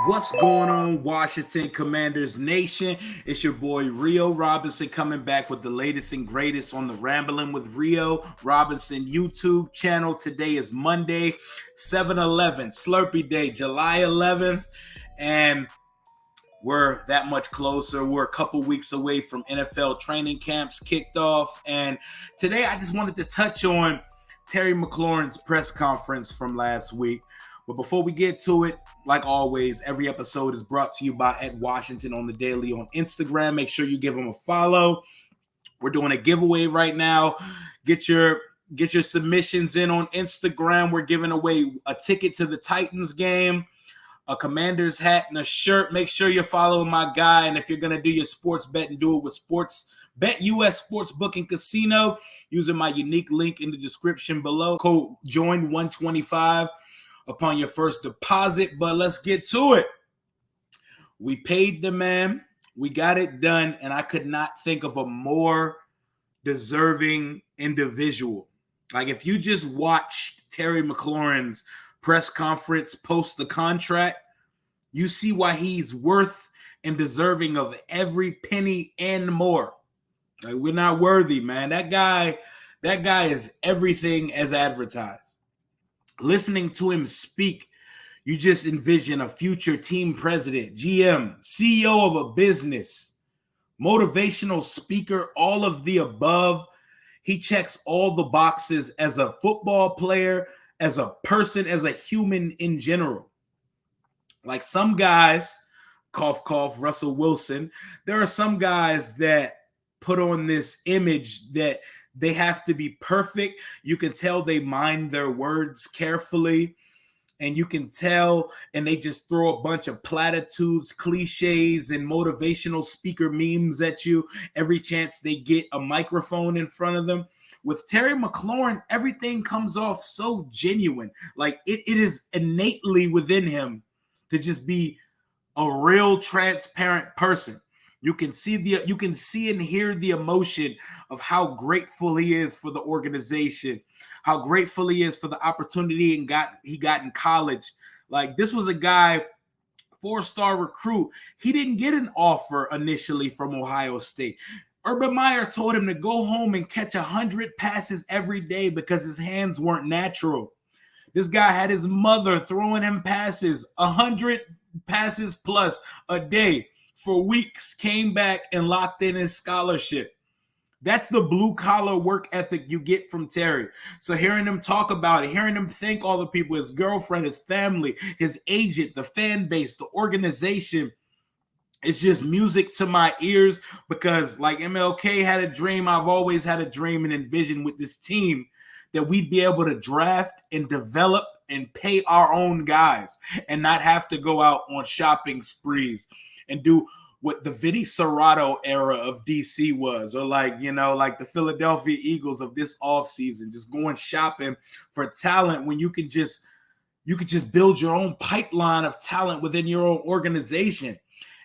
What's going on, Washington Commanders Nation? It's your boy Rio Robinson coming back with the latest and greatest on the Rambling with Rio Robinson YouTube channel. Today is Monday, 7/11, Slurpee Day, July 11th, and we're that much closer. We're a couple weeks away from NFL training camps kicked off, and today I just wanted to touch on Terry McLaurin's press conference from last week. But before we get to it, like always, every episode is brought to you by Ed Washington on the Daily on Instagram. Make sure you give him a follow. We're doing a giveaway right now. Get your submissions in on Instagram. We're giving away a ticket to the Titans game, a Commanders hat, and a shirt. Make sure you're following my guy. And if you're going to do your sports bet, and do it with Bet US Sportsbook and Casino using my unique link in the description below. Code JOIN125 upon your first deposit. But let's get to it. We paid the man. We got it done. And I could not think of a more deserving individual. Like, if you just watched Terry McLaurin's press conference post the contract, you see why he's worth and deserving of every penny and more. Like, we're not worthy, man. That guy is everything as advertised. Listening to him speak, you just envision a future team president, GM, CEO of a business, motivational speaker, all of the above. He checks all the boxes as a football player, as a person, as a human in general. Like some guys, cough, cough, Russell Wilson, there are some guys that put on this image that they have to be perfect. You can tell they mind their words carefully, and you can tell, and they just throw a bunch of platitudes, cliches, and motivational speaker memes at you every chance they get a microphone in front of them. With Terry McLaurin, everything comes off so genuine. Like it is innately within him to just be a real transparent person. You can see and hear the emotion of how grateful he is for the organization, how grateful he is for the opportunity he got in college. Like, this was a guy, 4-star recruit. He didn't get an offer initially from Ohio State. Urban Meyer told him to go home and catch 100 passes every day because his hands weren't natural. This guy had his mother throwing him passes, 100 passes plus a day for weeks, came back and locked in his scholarship. That's the blue-collar work ethic you get from Terry. So hearing him talk about it, hearing him thank all the people, his girlfriend, his family, his agent, the fan base, the organization, it's just music to my ears because, like MLK had a dream, I've always had a dream and envision with this team that we'd be able to draft and develop and pay our own guys and not have to go out on shopping sprees and do what the Vinny Serrato era of DC was, or like the Philadelphia Eagles of this offseason, just going shopping for talent when you could just build your own pipeline of talent within your own organization.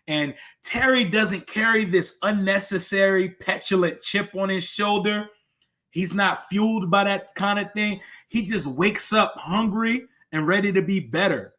And Terry doesn't carry this unnecessary petulant chip on his shoulder. He's not fueled by that kind of thing. He just wakes up hungry and ready to be better.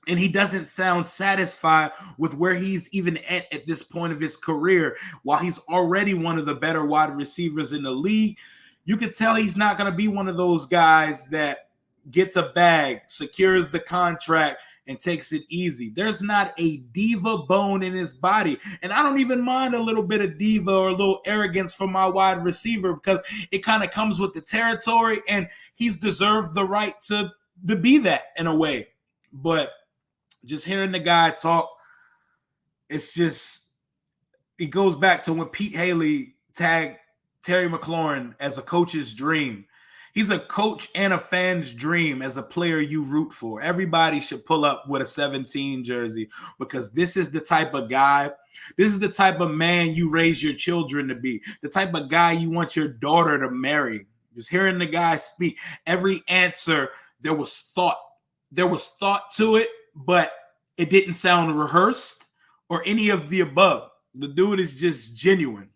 And he doesn't sound satisfied with where he's even at this point of his career. While he's already one of the better wide receivers in the league, you could tell he's not going to be one of those guys that gets a bag, secures the contract, and takes it easy. There's not a diva bone in his body. And I don't even mind a little bit of diva or a little arrogance from my wide receiver because it kind of comes with the territory, and he's deserved the right to be that in a way. But just hearing the guy talk, it goes back to when Pete Haley tagged Terry McLaurin as a coach's dream. He's a coach and a fan's dream as a player you root for. Everybody should pull up with a 17 jersey because this is the type of guy, this is the type of man you raise your children to be, the type of guy you want your daughter to marry. Just hearing the guy speak, every answer, there was thought to it, but it didn't sound rehearsed or any of the above. The dude is just genuine.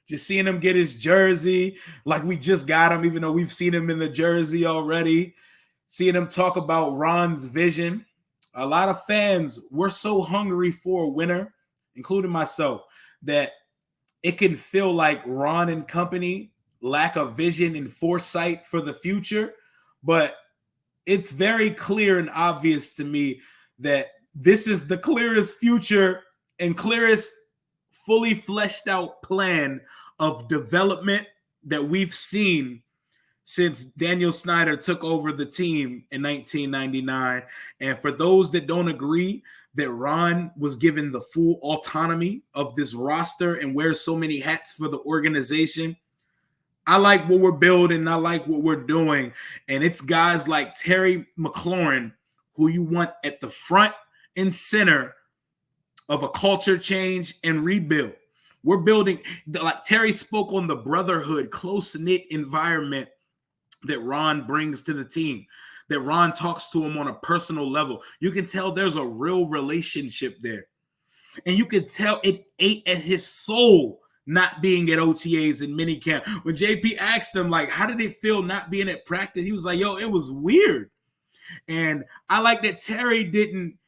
Just seeing him get his jersey, like we just got him, even though we've seen him in the jersey already. Seeing him talk about Ron's vision a lot of fans, we're so hungry for a winner, including myself, that it can feel like Ron and company lack a vision and foresight for the future. But it's very clear and obvious to me that this is the clearest future and clearest fully fleshed out plan of development that we've seen since Daniel Snyder took over the team in 1999. And for those that don't agree that Ron was given the full autonomy of this roster and wears so many hats for the organization, I like what we're building. I like what we're doing. And it's guys like Terry Mclaurin who you want at the front and center of a culture change and rebuild. We're building, like Terry spoke on the brotherhood, close-knit environment that Ron brings to the team, that Ron talks to him on a personal level. You can tell there's a real relationship there. And you can tell it ate at his soul not being at OTAs and minicamp. When JP asked him, like, how did it feel not being at practice? He was like, yo, it was weird. And I like that Terry didn't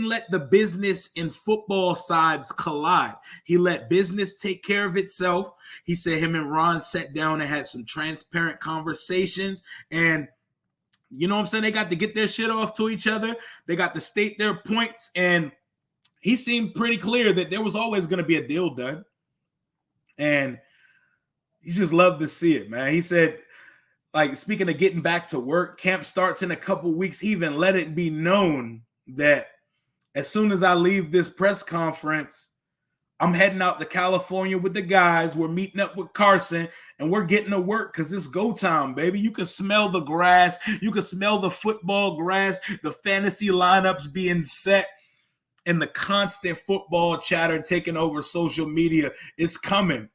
let the business and football sides collide. He let business take care of itself. He said him and Ron sat down and had some transparent conversations. And you know what I'm saying? They got to get their shit off to each other. They got to state their points. And he seemed pretty clear that there was always going to be a deal done. And he just loved to see it, man. He said, like, speaking of getting back to work, camp starts in a couple weeks. He even let it be known that as soon as I leave this press conference, I'm heading out to California with the guys. We're meeting up with Carson, and we're getting to work because it's go time, baby. You can smell the grass. You can smell the football grass, the fantasy lineups being set, and the constant football chatter taking over social media is coming.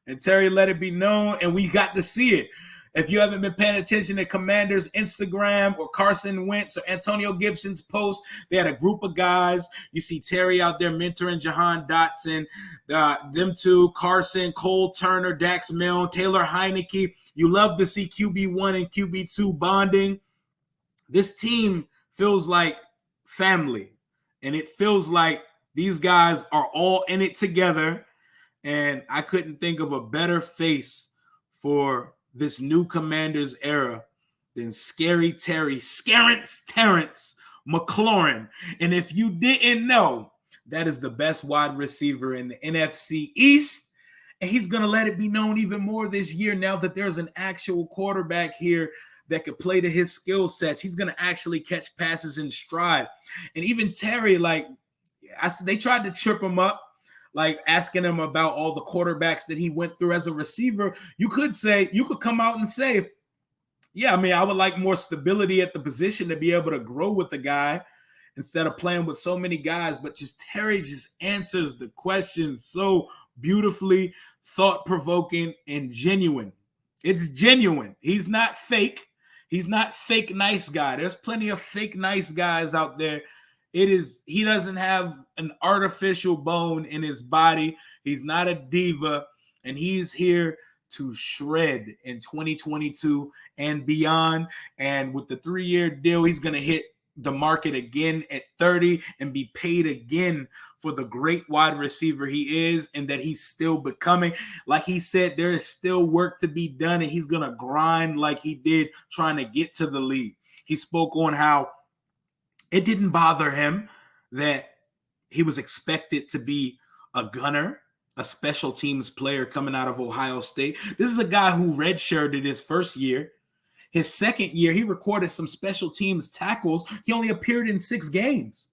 And Terry let it be known, and we got to see it. If you haven't been paying attention to Commanders' Instagram or Carson Wentz or Antonio Gibson's post, they had a group of guys. You see Terry out there mentoring Jahan Dotson, them two, Carson, Cole Turner, Dax Milne, Taylor Heineke. You love to see QB1 and QB2 bonding. This team feels like family, and it feels like these guys are all in it together, and I couldn't think of a better face for this new Commanders era than Scary Terrence McLaurin. And if you didn't know, that is the best wide receiver in the NFC East. And he's going to let it be known even more this year now that there's an actual quarterback here that could play to his skill sets. He's going to actually catch passes in stride. And even Terry, they tried to trip him up, like asking him about all the quarterbacks that he went through as a receiver. You could come out and say, yeah, I mean, I would like more stability at the position to be able to grow with the guy instead of playing with so many guys. But just Terry just answers the question so beautifully, thought-provoking, and genuine. It's genuine. He's not fake. He's not fake nice guy. There's plenty of fake nice guys out there. He doesn't have an artificial bone in his body. He's not a diva, and he's here to shred in 2022 and beyond. And with the 3-year deal, he's going to hit the market again at 30 and be paid again for the great wide receiver he is and that he's still becoming. Like he said, there is still work to be done, and he's going to grind like he did trying to get to the league. He spoke on how it didn't bother him that he was expected to be a gunner, a special teams player coming out of Ohio State. This is a guy who redshirted his first year. His second year, he recorded some special teams tackles. He only appeared in 6 games.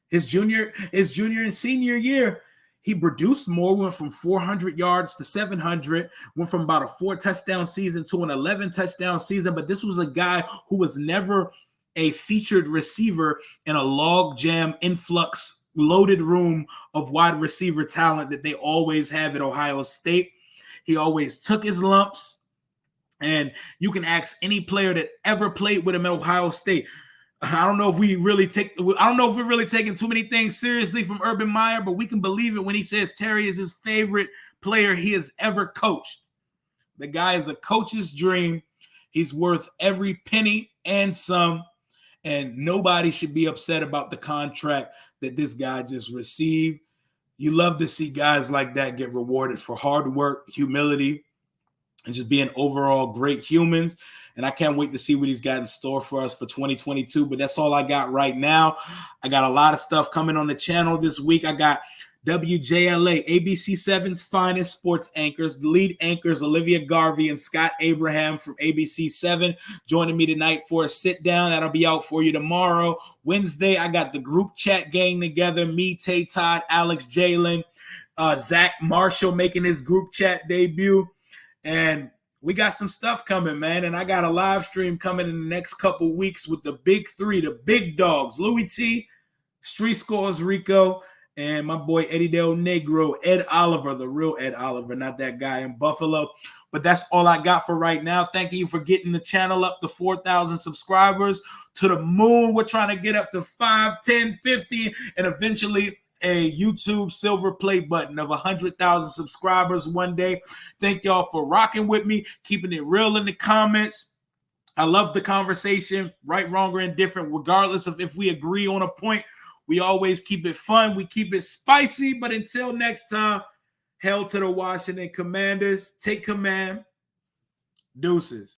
His junior and senior year, he produced more, went from 400 yards to 700, went from about a 4-touchdown season to an 11-touchdown season. But this was a guy who was never a featured receiver in a logjam influx loaded room of wide receiver talent that they always have at Ohio State. He always took his lumps, and you can ask any player that ever played with him at Ohio State. I don't know if we're really taking too many things seriously from Urban Meyer, but we can believe it when he says Terry is his favorite player he has ever coached. The guy is a coach's dream. He's worth every penny and some. And nobody should be upset about the contract that this guy just received. You love to see guys like that get rewarded for hard work, humility, and just being overall great humans. And I can't wait to see what he's got in store for us for 2022. But that's all I got right now. I got a lot of stuff coming on the channel this week. I got WJLA, ABC7's finest sports anchors, the lead anchors Olivia Garvey and Scott Abraham from ABC7 joining me tonight for a sit down. That'll be out for you tomorrow. Wednesday, I got the group chat gang together, me, Tay Todd, Alex Jalen, Zach Marshall making his group chat debut. And we got some stuff coming, man. And I got a live stream coming in the next couple weeks with the big three, the big dogs, Louis T, Street Scores Rico, and my boy Eddie Del Negro, Ed Oliver, the real Ed Oliver, not that guy in Buffalo. But that's all I got for right now. Thank you for getting the channel up to 4,000 subscribers, to the moon. We're trying to get up to 5, 10, 50, and eventually a YouTube silver play button of 100,000 subscribers one day. Thank y'all for rocking with me, keeping it real in the comments. I love the conversation, right, wrong, or indifferent, regardless of if we agree on a point. We always keep it fun. We keep it spicy. But until next time, hail to the Washington Commanders. Take command. Deuces.